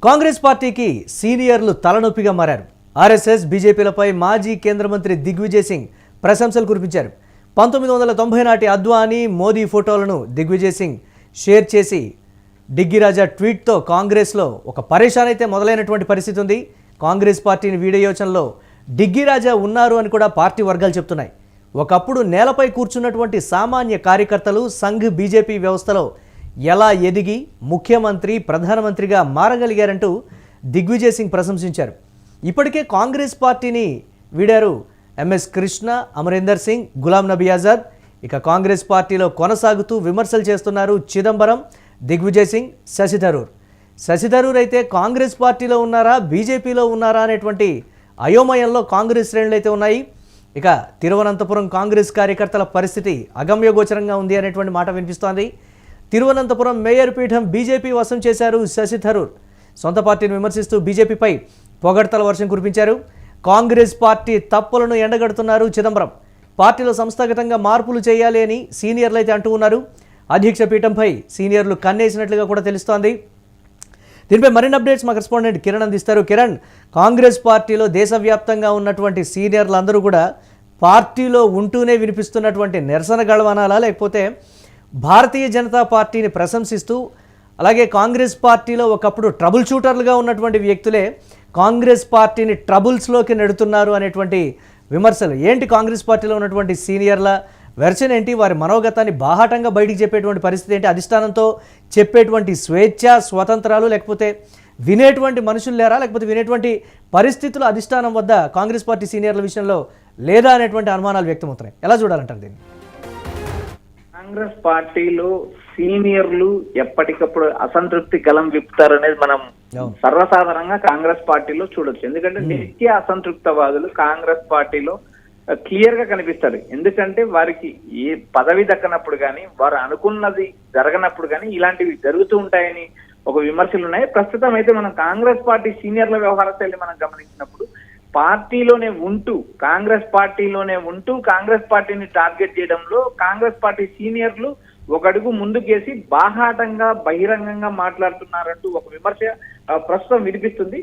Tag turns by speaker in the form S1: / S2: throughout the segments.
S1: కాంగ్రెస్ పార్టీకి సీనియర్లు తలనొప్పిగా మారారు. ఆర్ఎస్ఎస్ బీజేపీలపై మాజీ కేంద్ర మంత్రి దిగ్విజయ్ సింగ్ ప్రశంసలు కురిపించారు. 1990 నాటి అద్వానీ మోదీ ఫోటోలను దిగ్విజయ్ సింగ్ షేర్ చేసి డిగ్గిరాజా ట్వీట్తో కాంగ్రెస్లో ఒక పరేషాన్ అయితే మొదలైనటువంటి పరిస్థితి ఉంది. కాంగ్రెస్ పార్టీని వీడే యోచనలో డిగ్గిరాజా ఉన్నారు అని కూడా పార్టీ వర్గాలు చెప్తున్నాయి. ఒకప్పుడు నేలపై కూర్చున్నటువంటి సామాన్య కార్యకర్తలు సంఘ్ బీజేపీ వ్యవస్థలో ఎలా ఎదిగి ముఖ్యమంత్రి ప్రధానమంత్రిగా మారగలిగారంటూ దిగ్విజయ్ సింగ్ ప్రశంసించారు. ఇప్పటికే కాంగ్రెస్ పార్టీని వీడారు ఎంఎస్ కృష్ణ, అమరీందర్ సింగ్, గులాం నబీ ఆజాద్. ఇక కాంగ్రెస్ పార్టీలో కొనసాగుతూ విమర్శలు చేస్తున్నారు చిదంబరం, దిగ్విజయ్ సింగ్, శశి థరూర్. శశి థరూర్ అయితే కాంగ్రెస్ పార్టీలో ఉన్నారా బీజేపీలో ఉన్నారా అనేటువంటి అయోమయంలో కాంగ్రెస్ శ్రేణులు అయితే ఉన్నాయి. ఇక తిరువనంతపురం కాంగ్రెస్ కార్యకర్తల పరిస్థితి అగమ్యగోచరంగా ఉంది అనేటువంటి మాట వినిపిస్తోంది. తిరువనంతపురం మేయర్ పీఠం బీజేపీ వశం చేశారు శశి థరూర్. సొంత పార్టీని విమర్శిస్తూ బీజేపీపై పొగడ్తల వర్షం కురిపించారు. కాంగ్రెస్ పార్టీ తప్పులను ఎండగడుతున్నారు చిదంబరం. పార్టీలో సంస్థాగతంగా మార్పులు చేయాలి అని సీనియర్లు అయితే అంటూ ఉన్నారు. అధ్యక్ష పీఠంపై సీనియర్లు కన్నేసినట్లుగా కూడా తెలుస్తోంది. దీనిపై మరిన్ని అప్డేట్స్ మా కరెస్పాండెంట్ కిరణ్ అందిస్తారు. కిరణ్, కాంగ్రెస్ పార్టీలో దేశవ్యాప్తంగా ఉన్నటువంటి సీనియర్లు అందరూ కూడా పార్టీలో ఉంటూనే వినిపిస్తున్నటువంటి నిరసన గళవనాలా, లేకపోతే భారతీయ జనతా పార్టీని ప్రశంసిస్తూ అలాగే కాంగ్రెస్ పార్టీలో ఒకప్పుడు ట్రబుల్ షూటర్లుగా ఉన్నటువంటి వ్యక్తులే కాంగ్రెస్ పార్టీని ట్రబుల్స్లోకి నెడుతున్నారు అనేటువంటి విమర్శలు ఏంటి? కాంగ్రెస్ పార్టీలో ఉన్నటువంటి సీనియర్ల వెర్షన్ ఏంటి? వారి మనోగతాన్ని బాహాటంగా బయటికి చెప్పేటువంటి పరిస్థితి ఏంటి? అధిష్టానంతో చెప్పేటువంటి స్వేచ్ఛ స్వతంత్రాలు, లేకపోతే వినేటువంటి మనుషులు లేరా, లేకపోతే వినేటువంటి పరిస్థితులు అధిష్టానం వద్ద కాంగ్రెస్ పార్టీ సీనియర్ల విషయంలో లేదా అనేటువంటి అనుమానాలు వ్యక్తమవుతున్నాయి. ఎలా చూడాలంటారు దీన్ని?
S2: కాంగ్రెస్ పార్టీలో సీనియర్లు ఎప్పటికప్పుడు అసంతృప్తి గలం విప్పుతారనేది మనం సర్వసాధారణంగా కాంగ్రెస్ పార్టీలో చూడొచ్చు. ఎందుకంటే నిత్య అసంతృప్తవాదులు కాంగ్రెస్ పార్టీలో క్లియర్ గా కనిపిస్తారు. ఎందుకంటే వారికి ఏ పదవి దక్కనప్పుడు కానీ, వారు అనుకున్నది జరగనప్పుడు కానీ ఇలాంటివి జరుగుతూ ఉంటాయని ఒక విమర్శలు ఉన్నాయి. ప్రస్తుతం అయితే మనం కాంగ్రెస్ పార్టీ సీనియర్ల వ్యవహార శైలి మనం గమనించినప్పుడు కాంగ్రెస్ పార్టీని టార్గెట్ చేయడంలో కాంగ్రెస్ పార్టీ సీనియర్లు ఒక అడుగు ముందుకేసి బాహాటంగా బహిరంగంగా మాట్లాడుతున్నారంటూ ఒక విమర్శ ప్రస్తుతం వినిపిస్తుంది.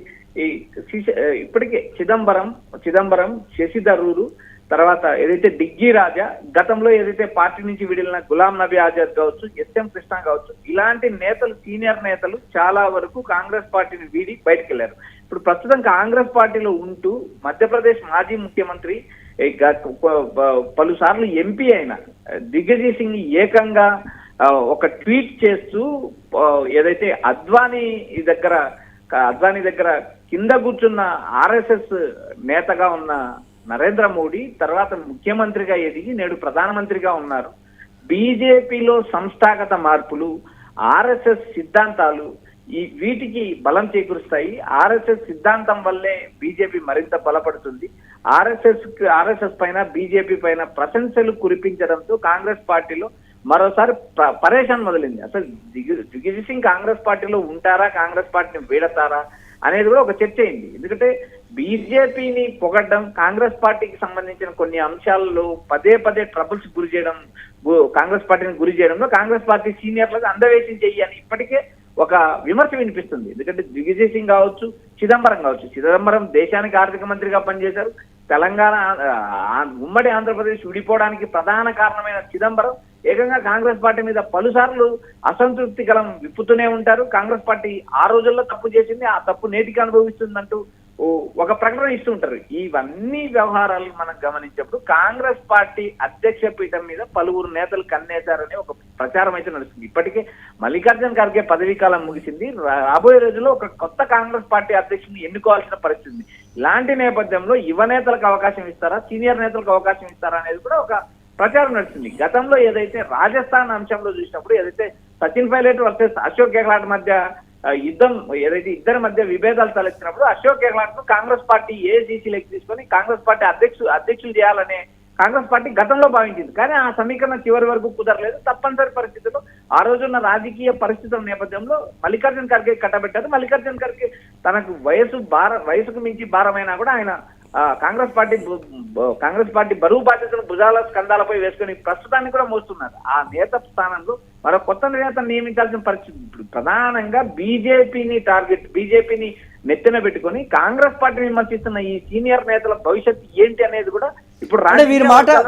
S2: ఇప్పటికే చిదంబరం, శశి థరూర్, తర్వాత ఏదైతే డిగ్గిరాజా, గతంలో ఏదైతే పార్టీ నుంచి విడిలిన గులాం నబీ ఆజాద్ కావచ్చు, ఎస్ఎం కృష్ణ కావచ్చు, ఇలాంటి నేతలు, సీనియర్ నేతలు చాలా వరకు కాంగ్రెస్ పార్టీని వీడి బయటకు వెళ్లారు. ఇప్పుడు ప్రస్తుతం కాంగ్రెస్ పార్టీలో ఉంటూ మధ్యప్రదేశ్ మాజీ ముఖ్యమంత్రి, పలుసార్లు ఎంపీ అయిన దిగ్విజయ్ సింగ్ ఏకంగా ఒక ట్వీట్ చేస్తూ ఏదైతే అద్వానీ దగ్గర కింద కూర్చున్న ఆర్ఎస్ఎస్ నేతగా ఉన్న నరేంద్ర మోడీ తర్వాత ముఖ్యమంత్రిగా ఎదిగి నేడు ప్రధానమంత్రిగా ఉన్నారు. బీజేపీలో సంస్థాగత మార్పులు, ఆర్ఎస్ఎస్ సిద్ధాంతాలు వీటికి బలం చేకూరుస్తాయి. ఆర్ఎస్ఎస్ సిద్ధాంతం వల్లే బీజేపీ మరింత బలపడుతుంది. ఆర్ఎస్ఎస్ పైన బీజేపీ పైన ప్రశంసలు కురిపించడంతో కాంగ్రెస్ పార్టీలో మరోసారి పరేషాన్ మొదలైంది. అసలు దిగ్విజయ్ సింగ్ కాంగ్రెస్ పార్టీలో ఉంటారా, కాంగ్రెస్ పార్టీని వీడతారా అనేది కూడా ఒక చర్చ అయింది. ఎందుకంటే బీజేపీని పొగడ్డం, కాంగ్రెస్ పార్టీకి సంబంధించిన కొన్ని అంశాలలో పదే ట్రబుల్స్ కాంగ్రెస్ పార్టీని గురి చేయడంలో కాంగ్రెస్ పార్టీ సీనియర్లకు అందవేశం చెయ్యని ఇప్పటికే ఒక విమర్శ వినిపిస్తుంది. ఎందుకంటే దిగ్విజయ్ సింగ్ కావచ్చు, చిదంబరం దేశానికి ఆర్థిక మంత్రిగా పనిచేశారు. తెలంగాణ ఉమ్మడి ఆంధ్రప్రదేశ్ విడిపోవడానికి ప్రధాన కారణమైన చిదంబరం ఏకంగా కాంగ్రెస్ పార్టీ మీద పలుసార్లు అసంతృప్తి గలం విప్పుతూనే ఉంటారు. కాంగ్రెస్ పార్టీ ఆ రోజుల్లో తప్పు చేసింది, ఆ తప్పు నేటికి అనుభవిస్తుందంటూ ఒక ప్రకటన ఇస్తూ ఉంటారు. ఇవన్నీ వ్యవహారాలు మనం గమనించినప్పుడు కాంగ్రెస్ పార్టీ అధ్యక్ష పీఠం మీద పలువురు నేతలు కన్నేశారనే ఒక ప్రచారం అయితే నడుస్తుంది. ఇప్పటికే మల్లికార్జున ఖర్గే పదవీ కాలం ముగిసింది. రాబోయే రోజుల్లో ఒక కొత్త కాంగ్రెస్ పార్టీ అధ్యక్షుని ఎన్నుకోవాల్సిన పరిస్థితి ఉంది. ఇలాంటి నేపథ్యంలో యువ నేతలకు అవకాశం ఇస్తారా, సీనియర్ నేతలకు అవకాశం ఇస్తారా అనేది కూడా ఒక ప్రచారం నడుస్తుంది. గతంలో ఏదైతే రాజస్థాన్ అంశంలో చూసినప్పుడు ఏదైతే సచిన్ పైలట్ వర్సెస్ అశోక్ గెహ్లాట్ మధ్య ఇద్దరి మధ్య విభేదాలు తలెత్తినప్పుడు అశోక్ గెహ్లాట్ ను కాంగ్రెస్ పార్టీ ఏఐసీసీలోకి తీసుకొని కాంగ్రెస్ పార్టీ అధ్యక్షులు చేయాలనే కాంగ్రెస్ పార్టీ గతంలో భావించింది. కానీ ఆ సమీకరణ చివరి వరకు కుదరలేదు. తప్పనిసరి పరిస్థితుల్లో ఆ రోజున్న రాజకీయ పరిస్థితుల నేపథ్యంలో మల్లికార్జున ఖర్గే కట్టబెట్టారు. మల్లికార్జున ఖర్గే తనకు వయసుకు మించి భారమైనా కూడా ఆయన కాంగ్రెస్ పార్టీ బరువు బాధ్యతను భుజాల స్కంధాలపై వేసుకుని ప్రస్తుతాన్ని కూడా మోస్తున్నారు. ఆ నేత స్థానంలో మరో కొత్త నేతను నియమించాల్సిన పరిస్థితి. ఇప్పుడు ప్రధానంగా బీజేపీని నెత్తిన పెట్టుకొని కాంగ్రెస్ పార్టీని విమర్శిస్తున్న ఈ సీనియర్ నేతల భవిష్యత్తు ఏంటి అనేది కూడా ఇప్పుడు
S1: అంటే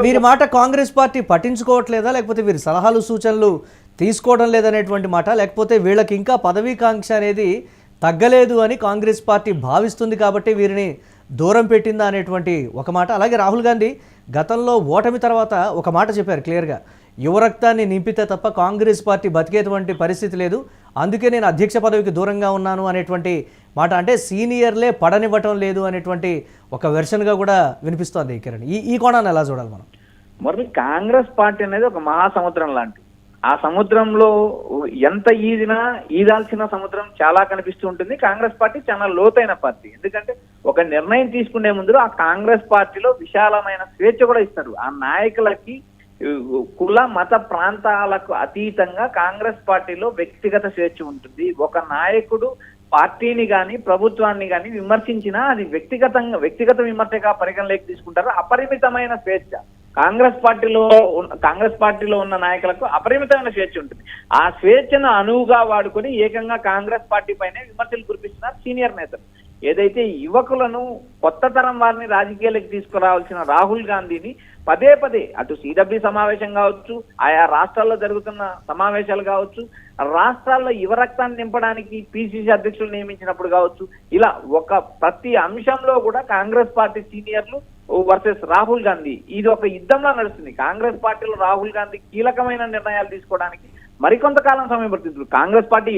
S1: వీరి మాట కాంగ్రెస్ పార్టీ పట్టించుకోవట్లేదా, లేకపోతే వీరి సలహాలు సూచనలు తీసుకోవడం లేదనేటువంటి మాట, లేకపోతే వీళ్ళకి ఇంకా పదవీకాంక్ష అనేది తగ్గలేదు అని కాంగ్రెస్ పార్టీ భావిస్తుంది కాబట్టి వీరిని దూరం పెట్టిందా అనేటువంటి ఒక మాట. అలాగే రాహుల్ గాంధీ గతంలో ఓటమి తర్వాత ఒక మాట చెప్పారు క్లియర్గా, యువరక్తాన్ని నింపితే తప్ప కాంగ్రెస్ పార్టీ బతికేటువంటి పరిస్థితి లేదు, అందుకే నేను అధ్యక్ష పదవికి దూరంగా ఉన్నాను అనేటువంటి మాట. అంటే సీనియర్లే పడనివ్వటం లేదు అనేటువంటి ఒక వెర్షన్గా కూడా వినిపిస్తోంది కిరణ్. ఈ కోణాన్ని ఎలా చూడాలి మనం?
S2: మరి కాంగ్రెస్ పార్టీ అనేది ఒక మహాసముద్రం లాంటి, ఆ సముద్రంలో ఎంత ఈదాల్సిన సముద్రం చాలా కనిపిస్తూ ఉంటుంది. కాంగ్రెస్ పార్టీ చాలా లోతైన పార్టీ. ఎందుకంటే ఒక నిర్ణయం తీసుకునే ముందు ఆ కాంగ్రెస్ పార్టీలో విశాలమైన స్వేచ్ఛ కూడా ఇస్తారు. ఆ నాయకులకి కుల మత ప్రాంతాలకు అతీతంగా కాంగ్రెస్ పార్టీలో వ్యక్తిగత స్వేచ్ఛ ఉంటుంది. ఒక నాయకుడు పార్టీని గాని ప్రభుత్వాన్ని గాని విమర్శించినా అది వ్యక్తిగత విమర్శగా పరిగణలోకి తీసుకుంటారు. అపరిమితమైన స్వేచ్ఛ కాంగ్రెస్ పార్టీలో ఉన్న నాయకులకు అపరిమితమైన స్వేచ్ఛ ఉంటుంది. ఆ స్వేచ్ఛను అనువుగా వాడుకొని ఏకంగా కాంగ్రెస్ పార్టీ పైనే విమర్శలు కురిపిస్తున్నారు సీనియర్ నేతలు. ఏదైతే యువకులను కొత్త తరం వారిని రాజకీయాలకు తీసుకురావాల్సిన రాహుల్ గాంధీని పదే అటు సిడబ్ల్యూ సమావేశం కావచ్చు, ఆయా రాష్ట్రాల్లో జరుగుతున్న సమావేశాలు కావచ్చు, రాష్ట్రాల్లో యువరక్తాన్ని నింపడానికి పిసిసి అధ్యక్షులు నియమించినప్పుడు కావచ్చు, ఇలా ప్రతి అంశంలో కూడా కాంగ్రెస్ పార్టీ సీనియర్లు వర్సెస్ రాహుల్ గాంధీ ఇది ఒక యుద్ధంలో నడుస్తుంది. కాంగ్రెస్ పార్టీలో రాహుల్ గాంధీ కీలకమైన నిర్ణయాలు తీసుకోవడానికి మరికొంతకాలం సమయం పడుతుంది. కాంగ్రెస్ పార్టీ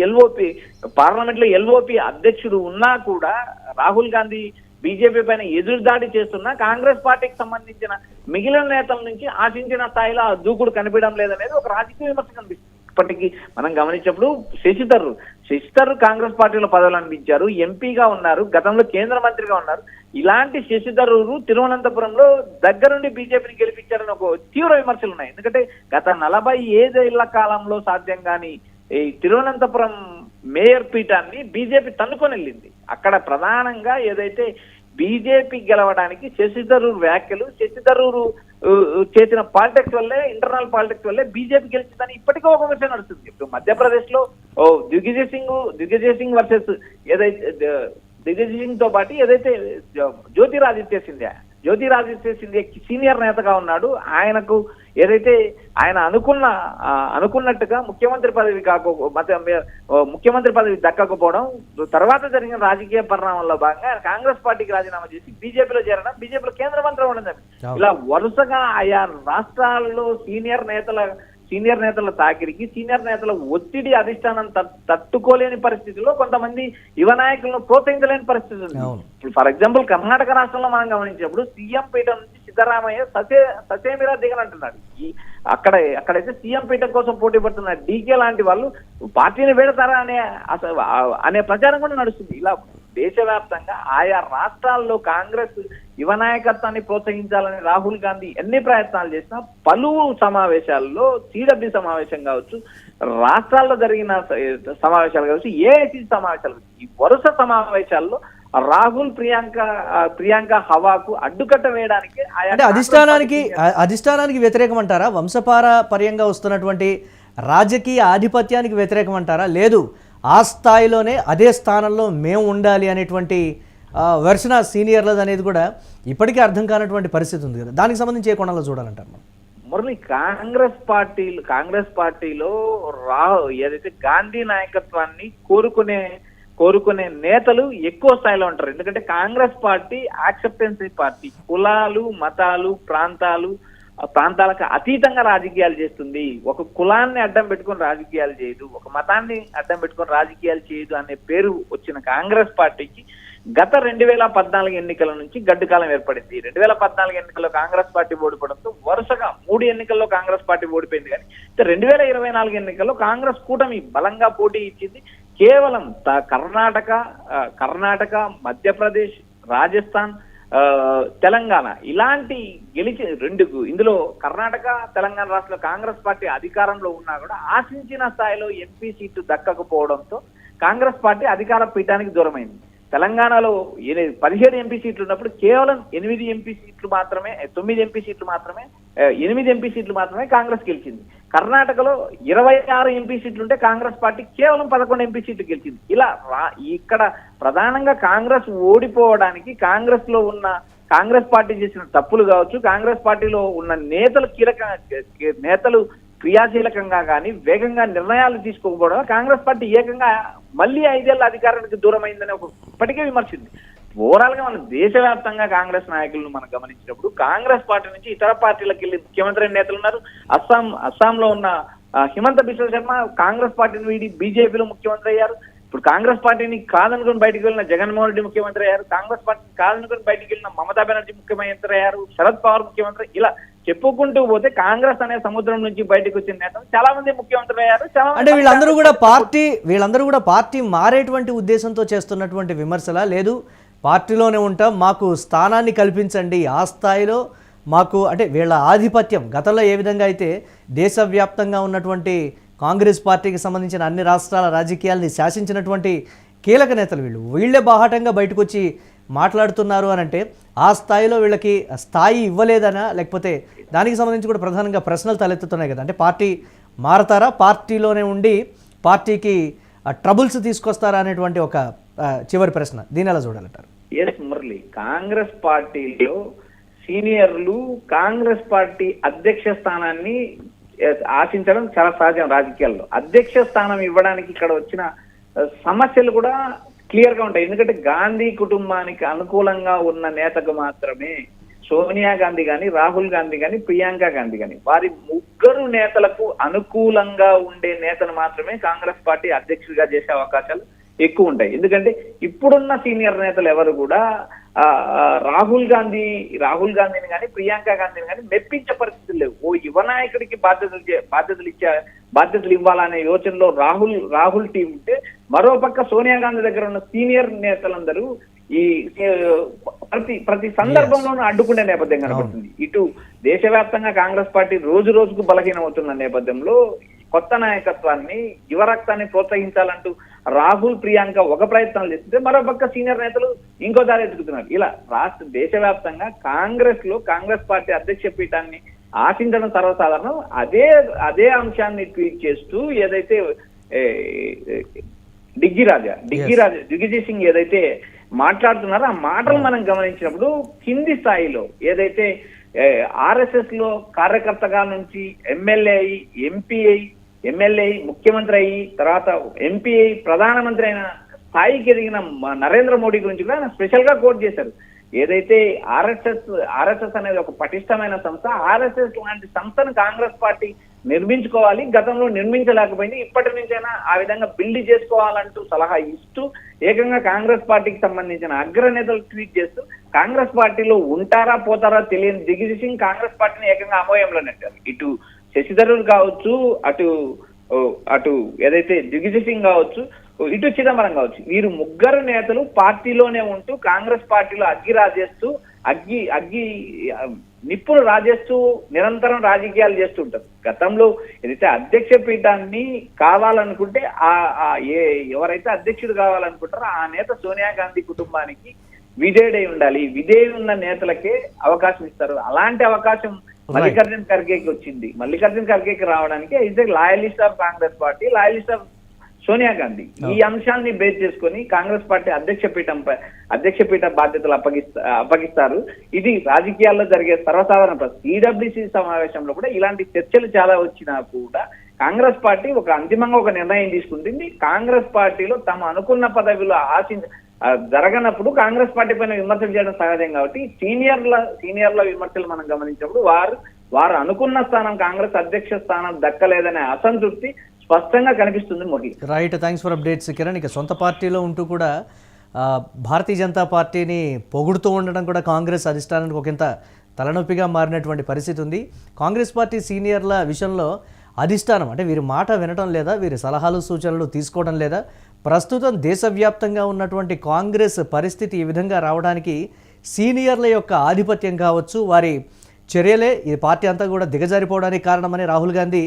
S2: పార్లమెంట్ లో ఎల్ఓపి అధ్యక్షుడు ఉన్నా కూడా రాహుల్ గాంధీ బీజేపీ పైన ఎదురుదాడి చేస్తున్నా కాంగ్రెస్ పార్టీకి సంబంధించిన మిగిలిన నేతల నుంచి ఆశించిన స్థాయిలో ఆ దూకుడు కనిపించడం లేదనేది ఒక రాజకీయ విమర్శ కనిపిస్తుంది. ఇప్పటికీ మనం గమనించినప్పుడు శశి థరూర్ కాంగ్రెస్ పార్టీలో పదవులు అందించారు, ఎంపీగా ఉన్నారు, గతంలో కేంద్ర మంత్రిగా ఉన్నారు. ఇలాంటి శశి థరూర్ తిరువనంతపురంలో దగ్గరుండి బీజేపీని గెలిపించారని ఒక తీవ్ర విమర్శలు ఉన్నాయి. ఎందుకంటే గత 45 ఏళ్ల కాలంలో సాధ్యం కాని ఈ తిరువనంతపురం మేయర్ పీఠాన్ని బీజేపీ తన్నుకొని వెళ్ళింది. అక్కడ ప్రధానంగా ఏదైతే బీజేపీ గెలవడానికి శశి థరూర్ వ్యాఖ్యలు, శశి థరూర్ చేసిన పాలిటిక్స్ వల్లే, ఇంటర్నల్ పాలిటిక్స్ వల్లే బీజేపీ గెలిచిందని ఇప్పటికో ఒక విషయం నడుస్తుంది. ఇప్పుడు మధ్యప్రదేశ్ లో దిగ్విజయ్ సింగ్ వర్సెస్ ఏదైతే దిగ్విజయ్ సింగ్ తో పాటు ఏదైతే జ్యోతిరాదిత్య సింధియా సీనియర్ నేతగా ఉన్నాడు. ఆయనకు ఏదైతే ఆయన అనుకున్నట్టుగా ముఖ్యమంత్రి పదవి దక్కకపోవడం తర్వాత జరిగిన రాజకీయ పరిణామంలో భాగంగా ఆయన కాంగ్రెస్ పార్టీకి రాజీనామా చేసి బీజేపీలో చేరడం, బీజేపీలో కేంద్ర మంత్రి అవ్వడం జరిగింది. ఇలా వరుసగా ఆయా రాష్ట్రాల్లో సీనియర్ నేతల తాకిడికి, సీనియర్ నేతల ఒత్తిడి అధిష్టానం తట్టుకోలేని పరిస్థితిలో కొంతమంది యువ నాయకులను ప్రోత్సహించలేని పరిస్థితి ఉంది. ఇప్పుడు ఫర్ ఎగ్జాంపుల్ కర్ణాటక రాష్ట్రంలో మనం గమనించినప్పుడు సీఎం పీఠం నుంచి సిద్ధరామయ్య ససేమిరా దిగనంటున్నాడు. అక్కడైతే సీఎం పీఠం కోసం పోటీ పడుతున్న డీకే లాంటి వాళ్ళు పార్టీని వేడతారా అనే ప్రచారం కూడా నడుస్తుంది. ఇలా దేశవ్యాప్తంగా ఆయా రాష్ట్రాల్లో కాంగ్రెస్ యువ నాయకత్వాన్ని ప్రోత్సహించాలని రాహుల్ గాంధీ ఎన్ని ప్రయత్నాలు చేసినా పలు సమావేశాల్లో, సిడబ్ల్యూ సమావేశం కావచ్చు, రాష్ట్రాల్లో జరిగిన సమావేశాలు కావచ్చు, ఏఐసిసి సమావేశాలు కావచ్చు, ఈ వరుస సమావేశాల్లో రాహుల్ ప్రియాంక హవాకు అడ్డుకట్ట వేయడానికి
S1: అంటే అధిష్టానానికి వ్యతిరేకం అంటారా? వంశపారపర్యంగా వస్తున్నటువంటి రాజకీయ ఆధిపత్యానికి వ్యతిరేకం అంటారా? లేదు, ఆ స్థాయిలోనే అదే స్థానంలో మేము ఉండాలి అనేటువంటి వెర్షన్ సీనియర్లది అనేది కూడా ఇప్పటికీ అర్థం కానటువంటి పరిస్థితి ఉంది కదా. దానికి సంబంధించి ఏ కోణంలో చూడాలంటారు మనం?
S2: మురళి, కాంగ్రెస్ పార్టీలో ఏదైతే గాంధీ నాయకత్వాన్ని కోరుకునే నేతలు ఎక్కువ స్థాయిలో ఉంటారు. ఎందుకంటే కాంగ్రెస్ పార్టీ యాక్సెప్టెన్సీ పార్టీ, కులాలు, మతాలు, ప్రాంతాలకు అతీతంగా రాజకీయాలు చేస్తుంది. ఒక కులాన్ని అడ్డం పెట్టుకుని రాజకీయాలు చేయదు, ఒక మతాన్ని అడ్డం పెట్టుకుని రాజకీయాలు చేయదు అనే పేరు వచ్చిన కాంగ్రెస్ పార్టీకి గత 2014 ఎన్నికల నుంచి గడ్డుకాలం ఏర్పడింది. 2014 ఎన్నికల్లో కాంగ్రెస్ పార్టీ ఓడిపోవడంతో వరుసగా 3 ఎన్నికల్లో కాంగ్రెస్ పార్టీ ఓడిపోయింది. కానీ 2024 ఎన్నికల్లో కాంగ్రెస్ కూటమి బలంగా పోటీ ఇచ్చింది. కేవలం కర్ణాటక, మధ్యప్రదేశ్, రాజస్థాన్, తెలంగాణ ఇలాంటి ఇందులో కర్ణాటక, తెలంగాణ రాష్ట్రంలో కాంగ్రెస్ పార్టీ అధికారంలో ఉన్నా కూడా ఆశించిన స్థాయిలో ఎంపీ సీటు దక్కకపోవడంతో కాంగ్రెస్ పార్టీ అధికార పీఠానికి దూరమైంది. తెలంగాణలో 17 ఎంపీ సీట్లు ఉన్నప్పుడు కేవలం 8 ఎంపీ సీట్లు మాత్రమే 9 ఎంపీ సీట్లు మాత్రమే 8 ఎంపీ సీట్లు మాత్రమే కాంగ్రెస్ గెలిచింది. కర్ణాటకలో 26 ఎంపీ సీట్లు ఉంటే కాంగ్రెస్ పార్టీ కేవలం 11 ఎంపీ సీట్లు గెలిచింది. ఇలా ఇక్కడ ప్రధానంగా కాంగ్రెస్ ఓడిపోవడానికి కాంగ్రెస్ లో ఉన్న కాంగ్రెస్ పార్టీ చేసిన తప్పులు కావచ్చు, కాంగ్రెస్ పార్టీలో ఉన్న నేతలు క్రియాశీలకంగా కానీ వేగంగా నిర్ణయాలు తీసుకోకపోవడం కాంగ్రెస్ పార్టీ ఏకంగా మళ్ళీ 5 ఏళ్ల అధికారానికి దూరం అయిందని ఇప్పటికే విమర్శింది. ఓవరాల్ గా మన దేశవ్యాప్తంగా కాంగ్రెస్ నాయకులను మనం గమనించినప్పుడు కాంగ్రెస్ పార్టీ నుంచి ఇతర పార్టీలకు వెళ్ళి ముఖ్యమంత్రి నేతలు ఉన్నారు. అస్సాంలో ఉన్న హిమంత బిశ్వ శర్మ కాంగ్రెస్ పార్టీని వీడి బీజేపీలో ముఖ్యమంత్రి అయ్యారు. ఇప్పుడు కాంగ్రెస్ పార్టీని కాదనుకుని బయటికి వెళ్ళిన జగన్మోహన్ రెడ్డి ముఖ్యమంత్రి అయ్యారు. కాంగ్రెస్ పార్టీని కాదనుకుని బయటికి వెళ్ళిన మమతా బెనర్జీ ముఖ్యమంత్రి అయ్యారు. శరద్ పవార్ ముఖ్యమంత్రి. ఇలా చెప్పుకుంటూ పోతే కాంగ్రెస్ అనే సముద్రం నుంచి బయటకు వచ్చిన నేతలు చాలా మంది ముఖ్యమంత్రి అయ్యారు.
S1: అంటే వీళ్ళందరూ కూడా పార్టీ మారేటువంటి ఉద్దేశంతో చేస్తున్నటువంటి విమర్శలా, లేదు పార్టీలోనే ఉంటాం మాకు స్థానాన్ని కల్పించండి ఆ స్థాయిలో మాకు, అంటే వీళ్ళ ఆధిపత్యం గతంలో ఏ విధంగా అయితే దేశవ్యాప్తంగా ఉన్నటువంటి కాంగ్రెస్ పార్టీకి సంబంధించిన అన్ని రాష్ట్రాల రాజకీయాల్ని శాసించినటువంటి కీలక నేతలు వీళ్ళే బాహాటంగా బయటకు వచ్చి మాట్లాడుతున్నారు అని అంటే ఆ స్థాయిలో వీళ్ళకి స్థాయి ఇవ్వలేదనా, లేకపోతే దానికి సంబంధించి కూడా ప్రధానంగా ప్రశ్నలు తలెత్తుతున్నాయి కదా. అంటే పార్టీ మారతారా, పార్టీలోనే ఉండి పార్టీకి ట్రబుల్స్ తీసుకొస్తారా అనేటువంటి ఒక చివరి ప్రశ్న, దీని ఎలా చూడాలంటారు?
S2: ఎస్ మురళి, కాంగ్రెస్ పార్టీలో సీనియర్లు కాంగ్రెస్ పార్టీ అధ్యక్ష స్థానాన్ని ఆశించడం చాలా సహజం. రాజకీయాల్లో అధ్యక్ష స్థానం ఇవ్వడానికి ఇక్కడ వచ్చిన సమస్యలు కూడా క్లియర్ గా ఉంటాయి. ఎందుకంటే గాంధీ కుటుంబానికి అనుకూలంగా ఉన్న నేతకు మాత్రమే సోనియా గాంధీ కానీ, రాహుల్ గాంధీ కానీ, ప్రియాంక గాంధీ కానీ వారి ముగ్గురు నేతలకు అనుకూలంగా ఉండే నేతను మాత్రమే కాంగ్రెస్ పార్టీ అధ్యక్షుడిగా చేసే అవకాశాలు ఎక్కువ ఉంటాయి. ఎందుకంటే ఇప్పుడున్న సీనియర్ నేతలు ఎవరు కూడా రాహుల్ గాంధీని కానీ ప్రియాంక గాంధీని కానీ మెప్పించే పరిస్థితులు లేవు. ఓ యువ నాయకుడికి బాధ్యతలు ఇవ్వాలనే యోచనలో రాహుల్ టీం ఉంటే, మరోపక్క సోనియా గాంధీ దగ్గర ఉన్న సీనియర్ నేతలందరూ ఈ ప్రతి సందర్భంలోనూ అడ్డుకునే నేపథ్యం కనబడుతుంది. ఇటు దేశవ్యాప్తంగా కాంగ్రెస్ పార్టీ రోజు రోజుకు బలహీనమవుతున్న నేపథ్యంలో కొత్త నాయకత్వాన్ని, యువ రక్తాన్ని ప్రోత్సహించాలంటూ రాహుల్, ప్రియాంక ఒక ప్రయత్నాలు చేస్తుంటే మరోపక్క సీనియర్ నేతలు ఇంకో దారి ఎత్తుకుతున్నారు. ఇలా దేశవ్యాప్తంగా కాంగ్రెస్ పార్టీ అధ్యక్ష పీఠాన్ని ఆశించడం సర్వసాధారణం. అదే అంశాన్ని ట్వీట్ చేస్తూ ఏదైతే దిగ్విజయ్ సింగ్ ఏదైతే మాట్లాడుతున్నారో ఆ మాటలు మనం గమనించినప్పుడు కింది స్థాయిలో ఏదైతే ఆర్ఎస్ఎస్ లో కార్యకర్తగా నుంచి ఎమ్మెల్యే ముఖ్యమంత్రి అయ్యి తర్వాత ఎంపీ అయి ప్రధానమంత్రి అయిన స్థాయికి ఎదిగిన నరేంద్ర మోడీ గురించి కూడా ఆయన స్పెషల్ గా కోట్ చేశారు. ఏదైతే ఆర్ఎస్ఎస్ అనేది ఒక పటిష్టమైన సంస్థ, ఆర్ఎస్ఎస్ లాంటి సంస్థను కాంగ్రెస్ పార్టీ నిర్మించుకోవాలి, గతంలో నిర్మించలేకపోయింది, ఇప్పటి నుంచైనా ఆ విధంగా బిల్డ్ చేసుకోవాలంటూ సలహా ఇస్తూ ఏకంగా కాంగ్రెస్ పార్టీకి సంబంధించిన అగ్రనేతలు ట్వీట్ చేస్తూ కాంగ్రెస్ పార్టీలో ఉంటారా పోతారా తెలియని దిగ్విజయ్ సింగ్ కాంగ్రెస్ పార్టీని ఏకంగా అమోయంలో నెట్టారు. ఇటు శశిధరూర్ కావచ్చు, అటు ఏదైతే దిగ్విజయ్ సింగ్ కావచ్చు, ఇటు చిదంబరం కావచ్చు, వీరు ముగ్గురు నేతలు పార్టీలోనే ఉంటూ కాంగ్రెస్ పార్టీలో నిప్పులు రాజేస్తూ నిరంతరం రాజకీయాలు చేస్తుంటారు. గతంలో ఏదైతే అధ్యక్ష పీఠాన్ని కావాలనుకుంటే ఎవరైతే అధ్యక్షుడు కావాలనుకుంటారో ఆ నేత సోనియా గాంధీ కుటుంబానికి విధేయుడై ఉండాలి, విధేయుడు ఉన్న నేతలకే అవకాశం ఇస్తారు. అలాంటి అవకాశం మల్లికార్జున్ ఖర్గేకి వచ్చింది. మల్లికార్జున్ ఖర్గేకి రావడానికి is loyalist of Congress party, loyalist of Sonia Gandhi. ఈ అంశాన్ని బేస్ చేసుకొని కాంగ్రెస్ పార్టీ అధ్యక్ష పీఠ బాధ్యతలు అప్పగిస్తారు. ఇది రాజకీయాల్లో జరిగే సర్వసాధారణ ఈడబ్ల్యూసీ సమావేశంలో కూడా ఇలాంటి చర్చలు చాలా వచ్చినా కూడా కాంగ్రెస్ పార్టీ అంతిమంగా ఒక నిర్ణయం తీసుకుంటుంది. కాంగ్రెస్ పార్టీలో తమ అనుకున్న పదవిలో జరగనప్పుడు కాంగ్రెస్ పార్టీ పైన విమర్శలు చేయడం సహజం కాబట్టి సీనియర్ల విమర్శలు మనం గమనించినప్పుడు వారు అనుకున్న స్థానం కాంగ్రెస్ అధ్యక్ష స్థానం దక్కలేదనే అసంతృప్తి స్పష్టంగా కనిపిస్తుంది. Modi
S1: right, thanks for updates Kiran. ఇక సొంత పార్టీలో ఉంటూ కూడా భారతీయ జనతా పార్టీని పొగుడుతూ ఉండడం కూడా కాంగ్రెస్ అధిష్టానానికి ఒకంత తలనొప్పిగా మారినటువంటి పరిస్థితి ఉంది. కాంగ్రెస్ పార్టీ సీనియర్ల విషయంలో అధిష్టానం అంటే వీరి మాట వినడం లేదా, వీరి సలహాలు సూచనలు తీసుకోవడం లేదా, ప్రస్తుతం దేశవ్యాప్తంగా ఉన్నటువంటి కాంగ్రెస్ పరిస్థితి ఈ విధంగా రావడానికి సీనియర్ల యొక్క ఆధిపత్యం కావచ్చు, వారి చర్యలే ఈ పార్టీ అంతా కూడా దిగజారిపోవడానికి కారణమని రాహుల్ గాంధీ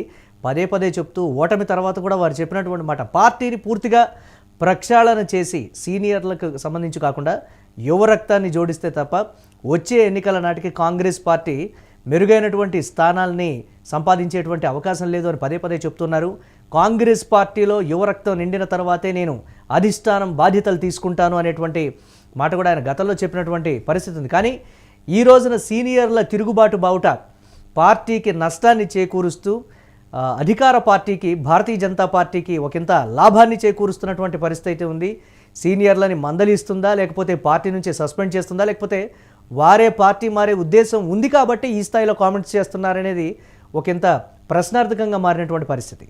S1: పదే చెప్తూ ఓటమి తర్వాత కూడా వారు చెప్పినటువంటి మాట పార్టీని పూర్తిగా ప్రక్షాళన చేసి సీనియర్లకు సంబంధించి కాకుండా యువ రక్తాన్ని జోడిస్తే తప్ప వచ్చే ఎన్నికల నాటికి కాంగ్రెస్ పార్టీ మెరుగైనటువంటి స్థానాల్ని సంపాదించేటువంటి అవకాశం లేదు అని పదే పదే చెప్తున్నారు. కాంగ్రెస్ పార్టీలో యువ రక్తం నిండిన తర్వాతే నేను అధిష్టానం బాధ్యతలు తీసుకుంటాను అనేటువంటి మాట కూడా ఆయన గతంలో చెప్పినటువంటి పరిస్థితి ఉంది. కానీ ఈ రోజున సీనియర్ల తిరుగుబాటు బావుట పార్టీకి నష్టాన్ని చేకూరుస్తూ అధికార పార్టీకి భారతీయ జనతా పార్టీకి ఒకంత లాభాన్ని చేకూరుస్తున్నటువంటి పరిస్థితి అయితే ఉంది. సీనియర్లని మందలిస్తుందా, లేకపోతే పార్టీ నుంచి సస్పెండ్ చేస్తుందా, లేకపోతే వారే పార్టీ మారే ఉద్దేశం ఉంది కాబట్టి ఈ స్థాయిలో కామెంట్స్ చేస్తున్నారనేది ఒకంత ప్రశ్నార్థకంగా మారినటువంటి పరిస్థితి.